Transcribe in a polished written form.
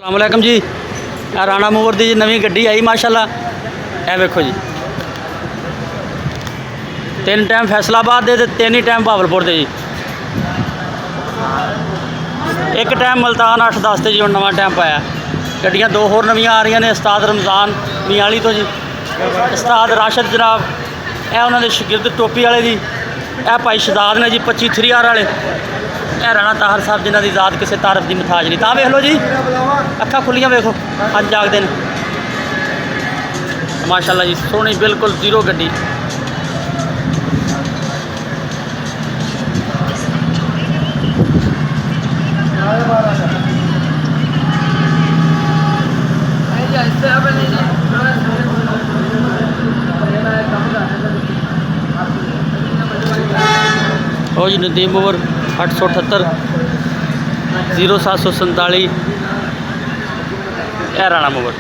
अस्सलामुअलैकुम जी। राणा मूवर की जी नवी गड्डी आई माशाल्लाह। ए वेखो जी, 3 टाइम फैसलाबाद दे 3 ही टाइम भावलपुर दे जी। एक टाइम मुल्तान 8-10 से जी हम नवा टाइम पाया। गड्डियाँ 2 होर नवियाँ आ रही ने। उस्ताद रमज़ान मियाली तो जी, उस्ताद राशिद जनाब, ए उन्होंने शगिर्द टोपी वाले जी। ए भाई शहजाद ने जी 25 3R वाले। ए राणा ताहर साहब जिन्हों की ज़ात किसी तारफ की मुताज नहीं। तां वेख लो जी, अखा खुलियाँ वेखो, अज जागते हैं माशाल्लाह जी। सोहनी बिल्कुल जीरो गड्डी। हो जी नदीम मूवर 878 0747 राणा मूवर।